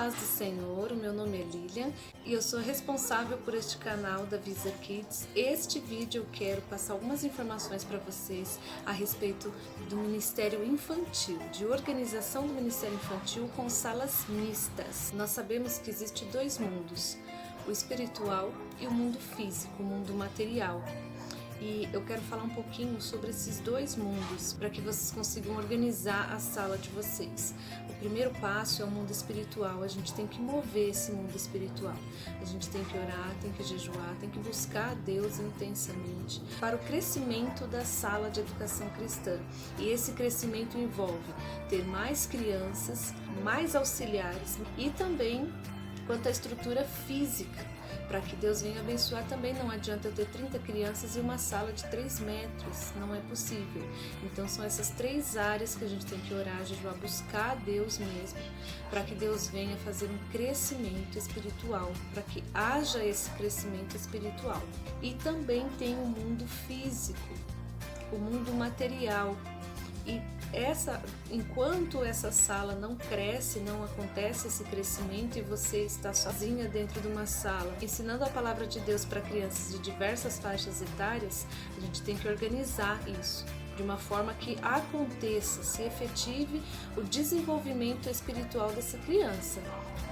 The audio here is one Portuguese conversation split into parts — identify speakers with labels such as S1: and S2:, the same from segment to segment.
S1: paz do Senhor, o meu nome é Lilian e eu sou responsável por este canal da Visa Kids. Este vídeo eu quero passar algumas informações para vocês a respeito do Ministério Infantil, de organização do Ministério Infantil com salas mistas. Nós sabemos que existem dois mundos, o espiritual e o mundo físico, o mundo material. E eu quero falar um pouquinho sobre esses dois mundos para que vocês consigam organizar a sala de vocês. O primeiro passo é o mundo espiritual, a gente tem que mover esse mundo espiritual. A gente tem que orar, tem que jejuar, tem que buscar a Deus intensamente para o crescimento da sala de educação cristã. E esse crescimento envolve ter mais crianças, mais auxiliares e também quanto à estrutura física. Para que Deus venha abençoar também, não adianta eu ter 30 crianças e uma sala de 3 metros, não é possível. Então são essas 3 áreas que a gente tem que orar, jejuar, buscar a Deus mesmo, para que Deus venha fazer um crescimento espiritual, para que haja esse crescimento espiritual. E também tem o mundo físico, o mundo material. E enquanto essa sala não cresce, não acontece esse crescimento e você está sozinha dentro de uma sala, ensinando a palavra de Deus para crianças de diversas faixas etárias, a gente tem que organizar isso de uma forma que aconteça, se efetive o desenvolvimento espiritual dessa criança.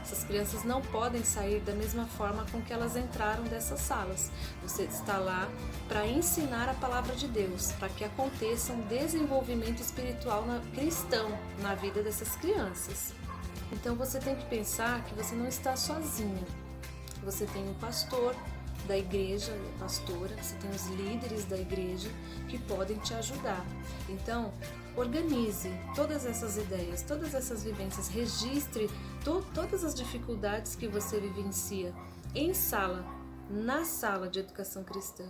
S1: Essas crianças não podem sair da mesma forma com que elas entraram dessas salas. Você está lá para ensinar a palavra de Deus, para que aconteça um desenvolvimento espiritual cristão na vida dessas crianças. Então você tem que pensar que você não está sozinha. Você tem um pastor da igreja, a pastora, você tem os líderes da igreja que podem te ajudar. Então, organize todas essas ideias, todas essas vivências, registre todas as dificuldades que você vivencia em sala, na sala de educação cristã.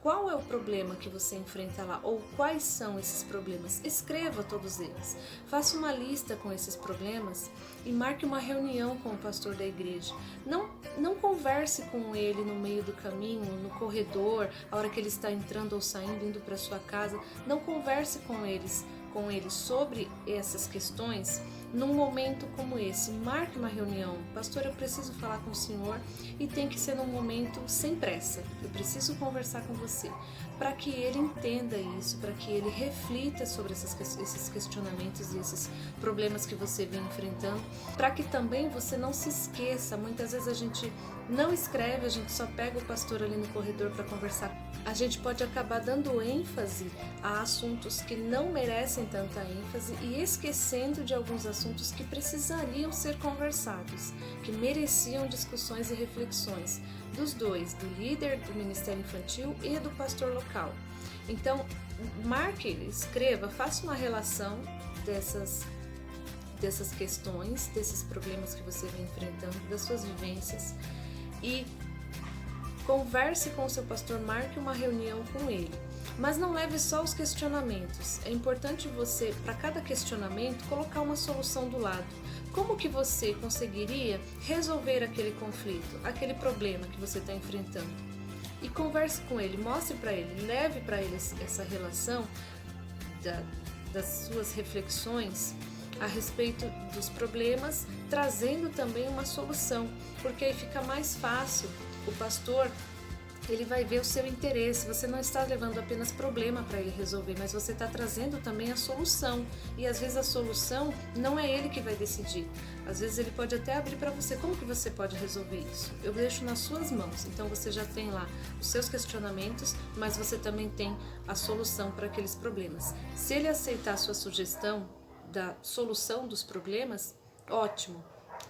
S1: Qual é o problema que você enfrenta lá? Ou quais são esses problemas? Escreva todos eles. Faça uma lista com esses problemas e marque uma reunião com o pastor da igreja. Não converse com ele no meio do caminho, no corredor, a hora que ele está entrando ou saindo, indo para sua casa. Não converse com ele sobre essas questões num momento como esse. Marque uma reunião. Pastor, eu preciso falar com o senhor e tem que ser num momento sem pressa. Eu preciso conversar com você, para que ele entenda isso, para que ele reflita sobre esses questionamentos e esses problemas que você vem enfrentando, para que também você não se esqueça. Muitas vezes a gente não escreve, a gente só pega o pastor ali no corredor para conversar. A gente pode acabar dando ênfase a assuntos que não merecem tanta ênfase e esquecendo de alguns assuntos que precisariam ser conversados, que mereciam discussões e reflexões dos dois, do líder do Ministério Infantil e do pastor local. Então, marque, escreva, faça uma relação dessas questões, desses problemas que você vem enfrentando, das suas vivências e converse com o seu pastor, marque uma reunião com ele. Mas não leve só os questionamentos. É importante você, para cada questionamento, colocar uma solução do lado. Como que você conseguiria resolver aquele conflito, aquele problema que você está enfrentando? E converse com ele, mostre para ele, leve para ele essa relação das suas reflexões a respeito dos problemas, trazendo também uma solução, porque aí fica mais fácil. O pastor, ele vai ver o seu interesse, você não está levando apenas problema para ele resolver, mas você está trazendo também a solução. E às vezes a solução não é ele que vai decidir. Às vezes ele pode até abrir para você, como que você pode resolver isso? Eu deixo nas suas mãos. Então você já tem lá os seus questionamentos, mas você também tem a solução para aqueles problemas. Se ele aceitar a sua sugestão da solução dos problemas, ótimo.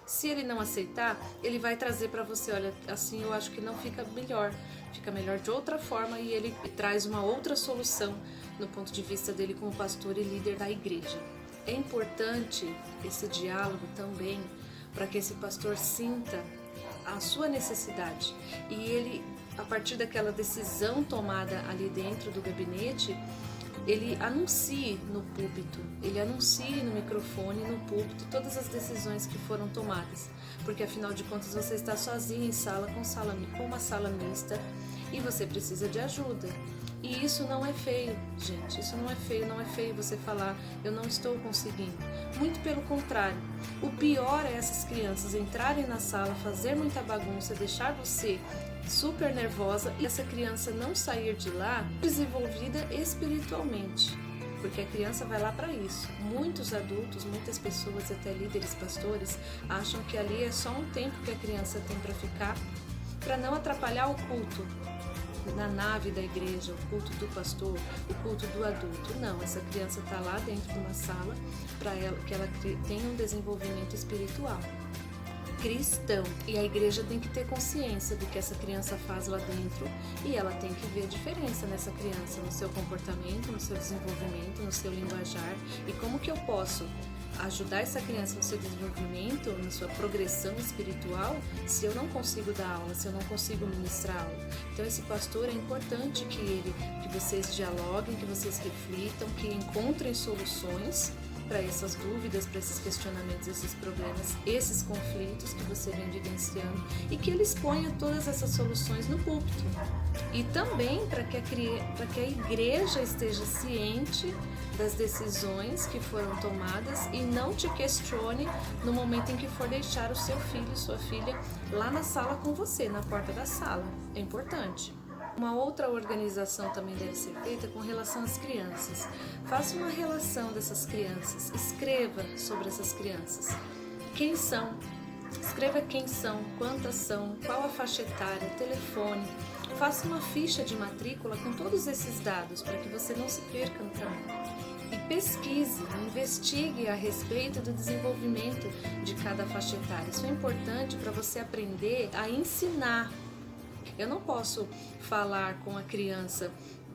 S1: Se ele não aceitar, ele vai trazer para você, olha, assim eu acho que não fica melhor de outra forma, e ele traz uma outra solução no ponto de vista dele como pastor e líder da igreja. É importante esse diálogo também para que esse pastor sinta a sua necessidade e ele, a partir daquela decisão tomada ali dentro do gabinete, ele anuncie no púlpito, ele anuncie no microfone, no púlpito, todas as decisões que foram tomadas. Porque afinal de contas você está sozinho em sala com uma sala mista e você precisa de ajuda. E isso não é feio, gente, isso não é feio você falar, eu não estou conseguindo. Muito pelo contrário, o pior é essas crianças entrarem na sala, fazer muita bagunça, deixar você super nervosa e essa criança não sair de lá desenvolvida espiritualmente. Porque a criança vai lá para isso. Muitos adultos, muitas pessoas, até líderes, pastores, acham que ali é só um tempo que a criança tem para ficar, para não atrapalhar o culto na nave da igreja, o culto do pastor, o culto do adulto. Não, essa criança está lá dentro de uma sala para que ela tenha um desenvolvimento espiritual cristão. E a igreja tem que ter consciência do que essa criança faz lá dentro e ela tem que ver a diferença nessa criança, no seu comportamento, no seu desenvolvimento, no seu linguajar e como que eu posso ajudar essa criança no seu desenvolvimento, na sua progressão espiritual, se eu não consigo dar aula, se eu não consigo ministrar aula. Então esse pastor é importante que vocês dialoguem, que vocês reflitam, que encontrem soluções para essas dúvidas, para esses questionamentos, esses problemas, esses conflitos que você vem vivenciando e que ele exponha todas essas soluções no púlpito. E também para que a igreja esteja ciente das decisões que foram tomadas e não te questione no momento em que for deixar o seu filho, sua filha lá na sala com você, na porta da sala. É importante. Uma outra organização também deve ser feita com relação às crianças. Faça uma relação dessas crianças, escreva sobre essas crianças. Quem são? Escreva quem são, quantas são, qual a faixa etária, telefone. Faça uma ficha de matrícula com todos esses dados para que você não se perca no caminho. E pesquise, investigue a respeito do desenvolvimento de cada faixa etária. Isso é importante para você aprender a ensinar. Eu não posso falar com a criança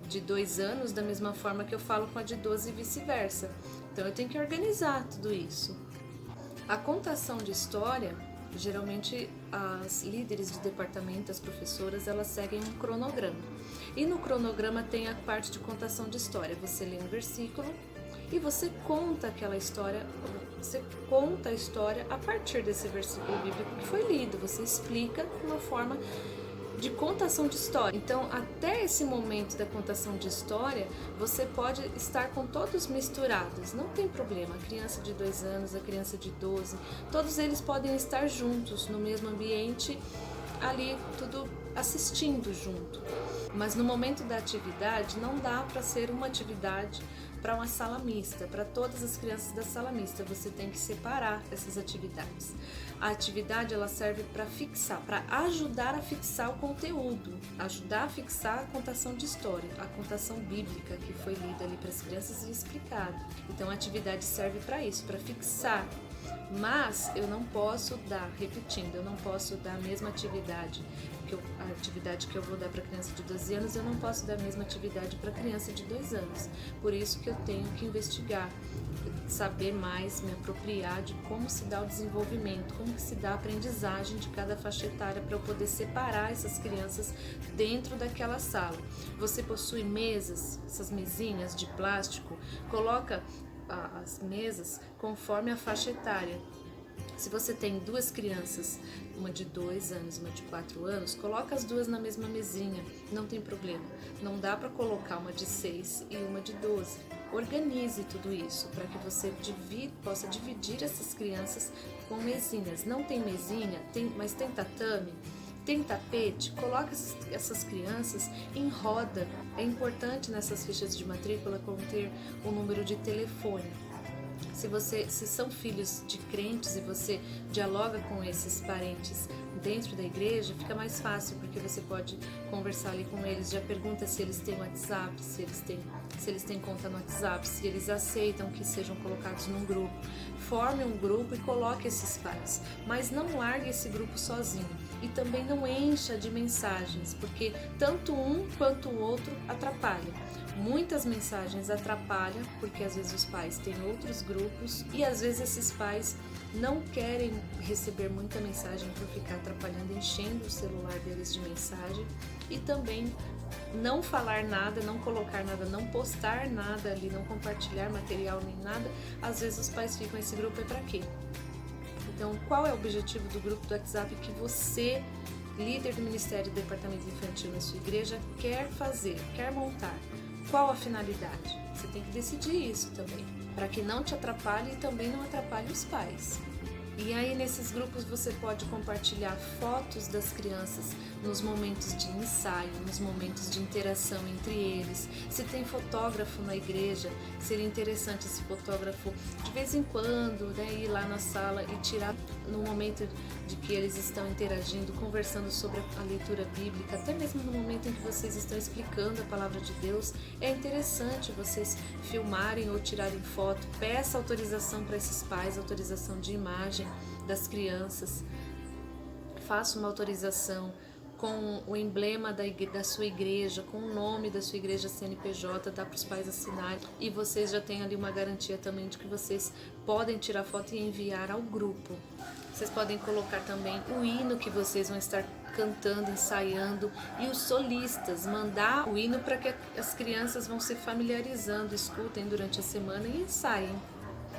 S1: de 2 anos da mesma forma que eu falo com a de 12 e vice-versa. Então eu tenho que organizar tudo isso. A contação de história, geralmente as líderes de departamento, as professoras, elas seguem um cronograma. E no cronograma tem a parte de contação de história. Você lê um versículo e você conta aquela história, você conta a história a partir desse versículo bíblico que foi lido. Você explica de uma forma de contação de história. Então, até esse momento da contação de história, você pode estar com todos misturados, não tem problema. A criança de 2 anos, a criança de 12, todos eles podem estar juntos no mesmo ambiente, ali tudo assistindo junto. Mas no momento da atividade, não dá para ser uma atividade para uma sala mista, para todas as crianças da sala mista, você tem que separar essas atividades. A atividade ela serve para fixar, para ajudar a fixar o conteúdo, ajudar a fixar a contação de história, a contação bíblica que foi lida ali para as crianças e explicada. Então a atividade serve para isso, para fixar. Mas eu não posso dar, repetindo, eu não posso dar a mesma atividade, a atividade que eu vou dar para criança de 12 anos, eu não posso dar a mesma atividade para criança de 2 anos. Por isso que eu tenho que investigar, saber mais, me apropriar de como se dá o desenvolvimento, como que se dá a aprendizagem de cada faixa etária para eu poder separar essas crianças dentro daquela sala. Você possui mesas, essas mesinhas de plástico, coloca as mesas conforme a faixa etária. Se você tem 2 crianças, uma de 2 anos, uma de 4 anos, coloca as 2 na mesma mesinha, não tem problema. Não dá para colocar uma de 6 e uma de 12. Organize tudo isso para que você possa dividir essas crianças com mesinhas. Não tem mesinha, mas tem tatame, tem tapete, coloca essas crianças em roda. É importante nessas fichas de matrícula conter o número de telefone. Se são filhos de crentes e você dialoga com esses parentes dentro da igreja, fica mais fácil, porque você pode conversar ali com eles, já pergunta se eles têm WhatsApp, se eles têm conta no WhatsApp, se eles aceitam que sejam colocados num grupo. Forme um grupo e coloque esses pais, mas não largue esse grupo sozinho. E também não encha de mensagens, porque tanto um quanto o outro atrapalha. Muitas mensagens atrapalham, porque às vezes os pais têm outros grupos e às vezes esses pais não querem receber muita mensagem por ficar atrapalhando, enchendo o celular deles de mensagem. E também não falar nada, não colocar nada, não postar nada ali, não compartilhar material nem nada. Às vezes os pais ficam, esse grupo é para quê? Então, qual é o objetivo do grupo do WhatsApp que você líder do Ministério do Departamento Infantil na sua igreja quer fazer, quer montar. Qual a finalidade? Você tem que decidir isso também, para que não te atrapalhe e também não atrapalhe os pais. E aí nesses grupos você pode compartilhar fotos das crianças nos momentos de ensaio, nos momentos de interação entre eles. Se tem fotógrafo na igreja, seria interessante esse fotógrafo de vez em quando, né, ir lá na sala e tirar no momento de que eles estão interagindo, conversando sobre a leitura bíblica, até mesmo no momento em que vocês estão explicando a palavra de Deus. É interessante vocês filmarem ou tirarem foto. Peça autorização para esses pais, autorização de imagem das crianças. Faça uma autorização com o emblema da sua igreja, com o nome da sua igreja CNPJ, dá para os pais assinarem, e vocês já têm ali uma garantia também de que vocês podem tirar foto e enviar ao grupo. Vocês podem colocar também o hino que vocês vão estar cantando, ensaiando, e os solistas, mandar o hino para que as crianças vão se familiarizando, escutem durante a semana e ensaiem.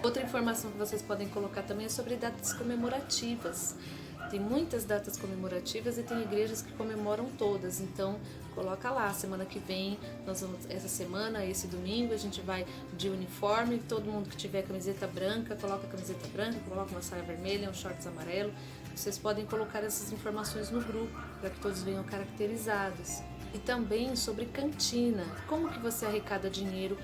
S1: Outra informação que vocês podem colocar também é sobre datas comemorativas. Tem muitas datas comemorativas e tem igrejas que comemoram todas, então coloca lá, semana que vem, essa semana, esse domingo, a gente vai de uniforme, todo mundo que tiver camiseta branca, coloca a camiseta branca, coloca uma saia vermelha, um shorts amarelo. Vocês podem colocar essas informações no grupo, para que todos venham caracterizados. E também sobre cantina, como que você arrecada dinheiro,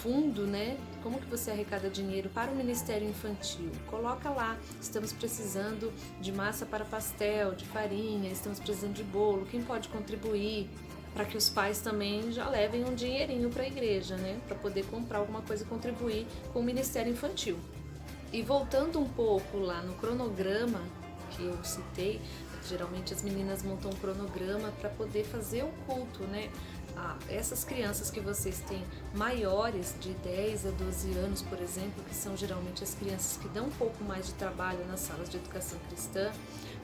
S1: fundo, né? Como que você arrecada dinheiro para o Ministério Infantil? Coloca lá, estamos precisando de massa para pastel, de farinha, estamos precisando de bolo, quem pode contribuir? Para que os pais também já levem um dinheirinho para a igreja, né? Para poder comprar alguma coisa e contribuir com o Ministério Infantil. E voltando um pouco lá no cronograma que eu citei, geralmente as meninas montam um cronograma para poder fazer o culto, né? Essas crianças que vocês têm maiores de 10 a 12 anos, por exemplo, que são geralmente as crianças que dão um pouco mais de trabalho nas salas de educação cristã,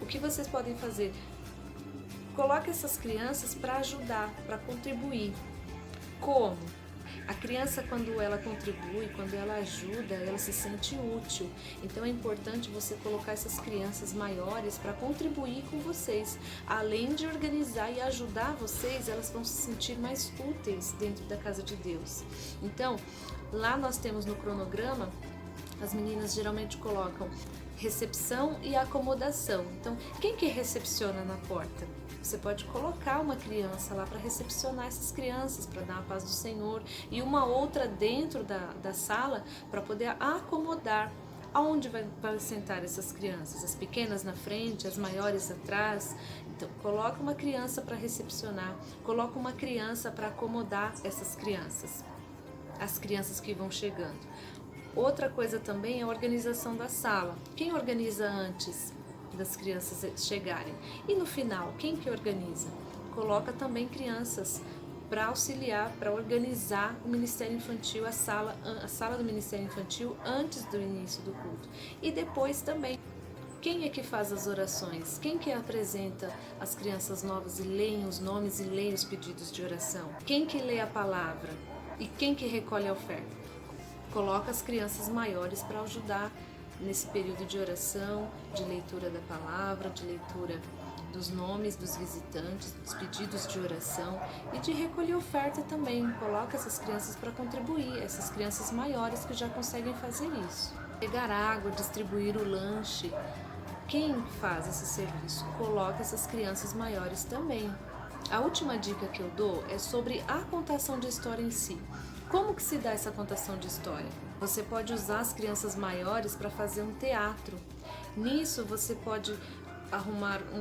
S1: o que vocês podem fazer? Coloque essas crianças para ajudar, para contribuir. Como? A criança, quando ela contribui, quando ela ajuda, ela se sente útil. Então é importante você colocar essas crianças maiores para contribuir com vocês. Além de organizar e ajudar vocês, elas vão se sentir mais úteis dentro da casa de Deus. Então, lá nós temos no cronograma, as meninas geralmente colocam recepção e acomodação. Então, quem que recepciona na porta? Você pode colocar uma criança lá para recepcionar essas crianças, para dar a paz do Senhor, e uma outra dentro da sala para poder acomodar. Aonde vai sentar essas crianças? As pequenas na frente, as maiores atrás? Então, coloca uma criança para recepcionar, coloca uma criança para acomodar essas crianças, as crianças que vão chegando. Outra coisa também é a organização da sala. Quem organiza antes das crianças chegarem? E no final, quem que organiza? Coloca também crianças para auxiliar, para organizar o Ministério Infantil, a sala do Ministério Infantil antes do início do culto. E depois também, quem é que faz as orações? Quem que apresenta as crianças novas e leem os nomes e leem os pedidos de oração? Quem que lê a palavra? E quem que recolhe a oferta? Coloca as crianças maiores para ajudar nesse período de oração, de leitura da palavra, de leitura dos nomes dos visitantes, dos pedidos de oração e de recolher oferta também. Coloca essas crianças para contribuir, essas crianças maiores que já conseguem fazer isso. Pegar água, distribuir o lanche. Quem faz esse serviço? Coloca essas crianças maiores também. A última dica que eu dou é sobre a contação de história em si. Como que se dá essa contação de história? Você pode usar as crianças maiores para fazer um teatro. Nisso você pode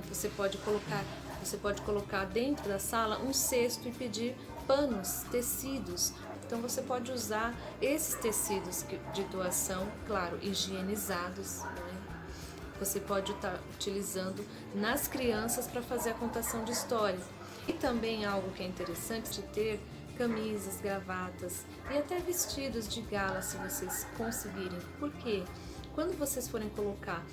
S1: você pode colocar dentro da sala um cesto e pedir panos, tecidos. Então você pode usar esses tecidos de doação, claro, higienizados, né? Você pode estar utilizando nas crianças para fazer a contação de história. E também algo que é interessante de ter camisas, gravatas e até vestidos de gala, se vocês conseguirem. Por quê? Quando vocês forem colocar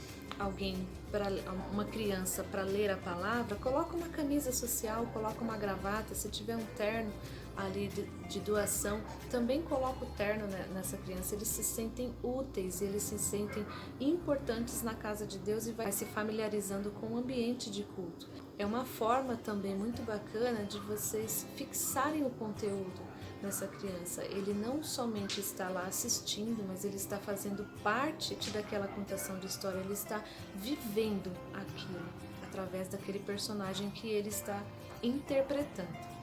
S1: uma criança para ler a palavra, coloca uma camisa social, coloca uma gravata, se tiver um terno, ali de doação, também coloca o terno nessa criança. Eles se sentem úteis, eles se sentem importantes na casa de Deus e vai se familiarizando com o ambiente de culto. É uma forma também muito bacana de vocês fixarem o conteúdo nessa criança. Ele não somente está lá assistindo, mas ele está fazendo parte daquela contação de história, ele está vivendo aquilo através daquele personagem que ele está interpretando.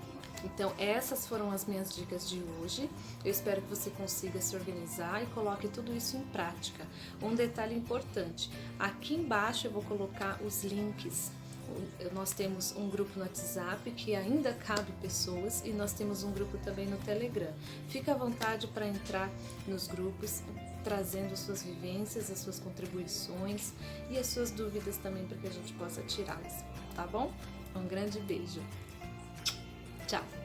S1: Então essas foram as minhas dicas de hoje. Eu espero que você consiga se organizar e coloque tudo isso em prática. Um detalhe importante, aqui embaixo eu vou colocar os links. Nós temos um grupo no WhatsApp que ainda cabe pessoas e nós temos um grupo também no Telegram. Fica à vontade para entrar nos grupos, trazendo suas vivências, as suas contribuições e as suas dúvidas também para que a gente possa tirá-las, tá bom? Um grande beijo. Tchau!